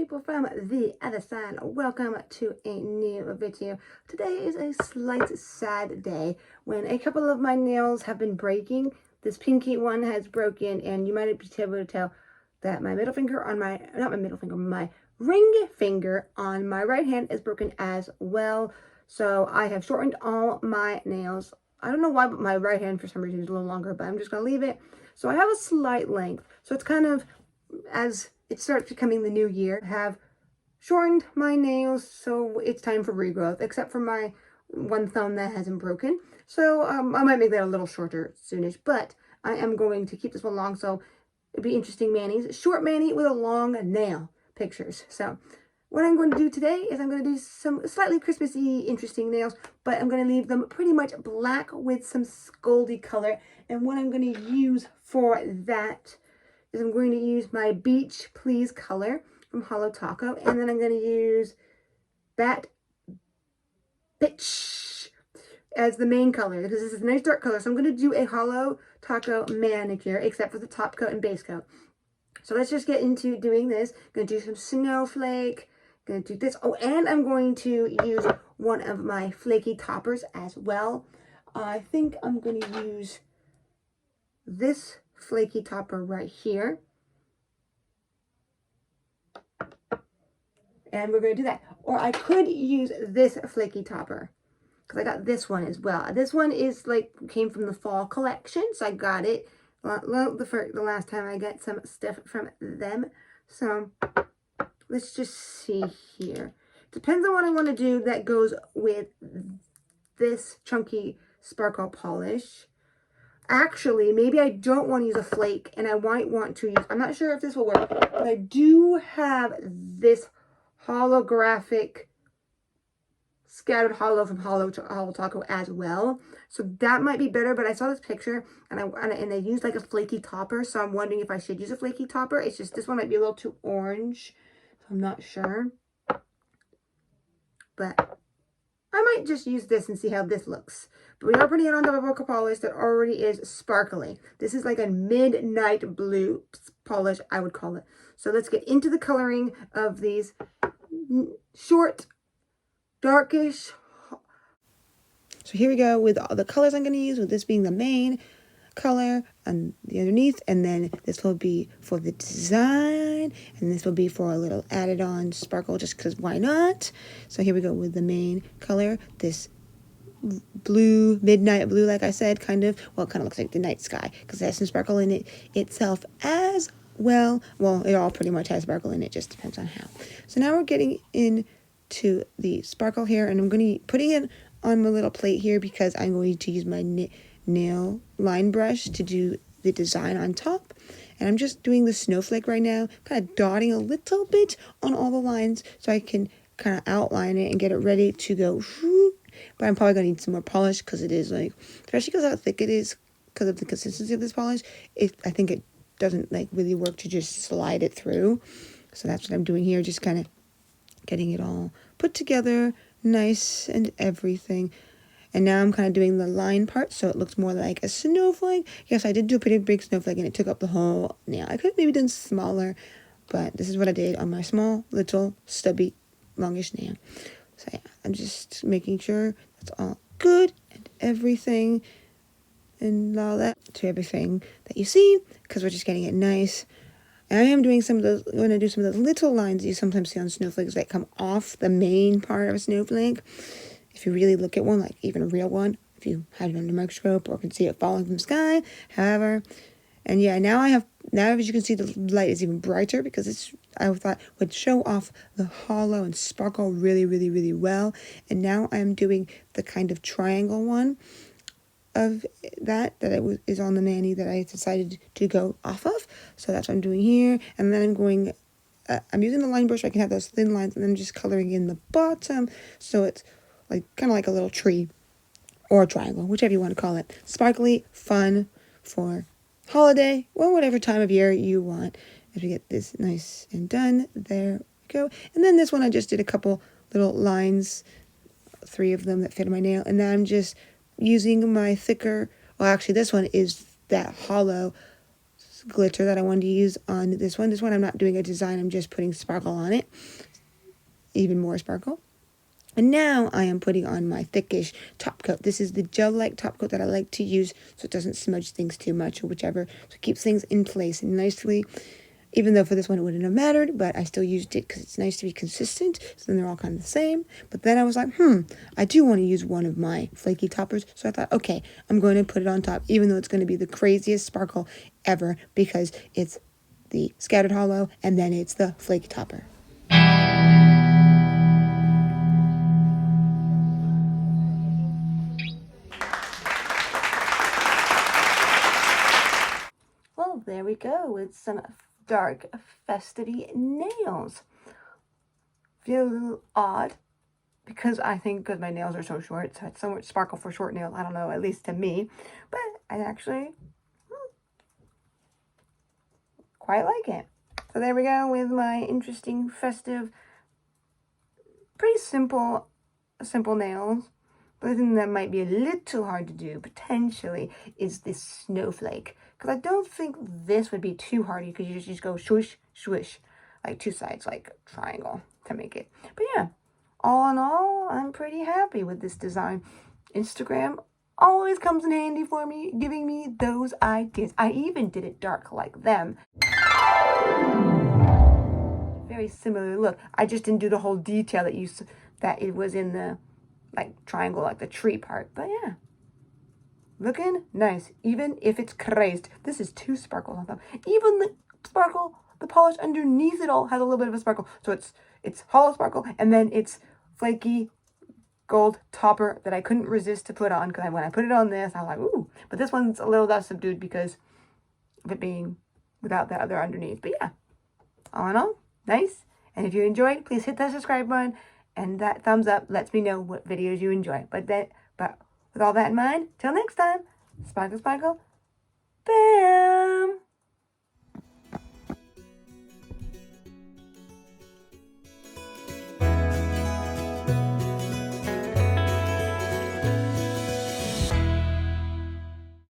people from the other side. Welcome to a new video. Today is a slight sad day when a couple of my nails have been breaking. This pinky one has broken, and you might be able to tell that my middle finger on my, not my middle finger, my ring finger on my right hand is broken as well. So I have shortened all my nails. I don't know why, but my right hand for some reason is a little longer, but I'm just going to leave it. So I have a slight length. So it's kind of, as it starts becoming the new year, I have shortened my nails, so it's time for regrowth, except for my one thumb that hasn't broken. So I might make that a little shorter soonish, but I am going to keep this one long, so it'd be interesting manis. Short mani with a long nail pictures. So what I'm going to do today is I'm going to do some slightly Christmassy, interesting nails, but I'm going to leave them pretty much black with some goldy color. And what I'm going to use for that is I'm going to use my Beach Please color from Holo Taco, and then I'm going to use that bitch as the main color because this is a nice dark color. So I'm going to do a Holo Taco manicure, except for the top coat and base coat. So let's just get into doing this. I'm going to do some snowflake. Going to do this. Oh, and I'm going to use one of my flaky toppers as well. I think I'm going to use this flaky topper right here. And we're going to do that. Or I could use this flaky topper, because I got this one as well. This one is like, came from the fall collection, so I got it the last time I got some stuff from them. So let's just see here. Depends on what I want to do that goes with this chunky sparkle polish. Actually, maybe I don't want to use a flake, and I might want to use, I'm not sure if this will work, but I do have this holographic scattered holo from Holo Taco as well, so that might be better. But I saw this picture and they used like a flaky topper, so I'm wondering if I should use a flaky topper. It's just this one might be a little too orange, so I'm not sure, but I might just use this and see how this looks. But we are putting it on top of a polish that already is sparkly. This is like a midnight blue polish, I would call it. So let's get into the coloring of these short, darkish. So here we go with all the colors I'm going to use, with this being the main color and the underneath, and then this will be for the design, and this will be for a little added on sparkle, just because why not. So here we go with the main color, this blue, midnight blue, like I said, kind of, well, it kind of looks like the night sky because it has some sparkle in it itself as well. Well, it all pretty much has sparkle in it, just depends on how. So now we're getting into the sparkle here, and I'm going to be putting it on my little plate here because I'm going to use my nail line brush to do the design on top. And I'm just doing the snowflake right now, kind of dotting a little bit on all the lines so I can kind of outline it and get it ready to go. But I'm probably going to need some more polish because it is like, especially because how thick it is, because of the consistency of this polish, I think it doesn't like really work to just slide it through. So that's what I'm doing here, just kind of getting it all put together nice and everything. And now I'm kind of doing the line part so it looks more like a snowflake. Yes, I did do a pretty big snowflake and it took up the whole nail. I could have maybe done smaller, but this is what I did on my small, little, stubby, longish nail. So yeah, I'm just making sure that's all good and everything and all that to everything that you see, because we're just getting it nice. And I am doing some of those, going to do some of those little lines you sometimes see on snowflakes that come off the main part of a snowflake. If you really look at one, like even a real one, if you had it under a microscope or can see it falling from the sky, however. And yeah, now as you can see, the light is even brighter because I thought would show off the holo and sparkle really, really, really well. And now I'm doing the kind of triangle one of that is on the mani that I decided to go off of. So that's what I'm doing here. And then I'm using the line brush so I can have those thin lines, and then just coloring in the bottom so it's like kind of like a little tree or a triangle, whichever you want to call it. Sparkly, fun for holiday or whatever time of year you want. As we get this nice and done, there we go. And then this one I just did a couple little lines, 3 of them that fit on my nail, and then I'm just using my thicker, well actually this one is that holo glitter that I wanted to use on this one. This one I'm not doing a design, I'm just putting sparkle on it. Even more sparkle. And now I am putting on my thickish top coat. This is the gel-like top coat that I like to use so it doesn't smudge things too much or whichever. So it keeps things in place and nicely. Even though for this one it wouldn't have mattered, but I still used it because it's nice to be consistent. So then they're all kind of the same. But then I was like, I do want to use one of my flaky toppers. So I thought, okay, I'm going to put it on top, even though it's going to be the craziest sparkle ever because it's the scattered holo and then it's the flaky topper. Well, there we go with some dark festivity nails. Feel a little odd because I think because my nails are so short, so it's so much sparkle for short nails. I don't know, at least to me, but I actually quite like it. So there we go with my interesting festive, pretty simple nails. The only thing that might be a little hard to do, potentially, is this snowflake. Because I don't think this would be too hard. You could just go swoosh, swoosh, like two sides, like triangle to make it. But yeah, all in all, I'm pretty happy with this design. Instagram always comes in handy for me, giving me those ideas. I even did it dark like them. Very similar look. I just didn't do the whole detail that it was in the like triangle, like the tree part. But yeah, looking nice, even if it's crazed. This is two sparkles on top. Even the sparkle, the polish underneath it all has a little bit of a sparkle. So it's holo sparkle, and then it's flaky gold topper that I couldn't resist to put on, because when I put it on this, I was like, ooh. But this one's a little less subdued because of it being without that other underneath. But yeah, all in all, nice. And if you enjoyed, please hit that subscribe button. And that thumbs up lets me know what videos you enjoy. But with all that in mind, till next time, sparkle, sparkle,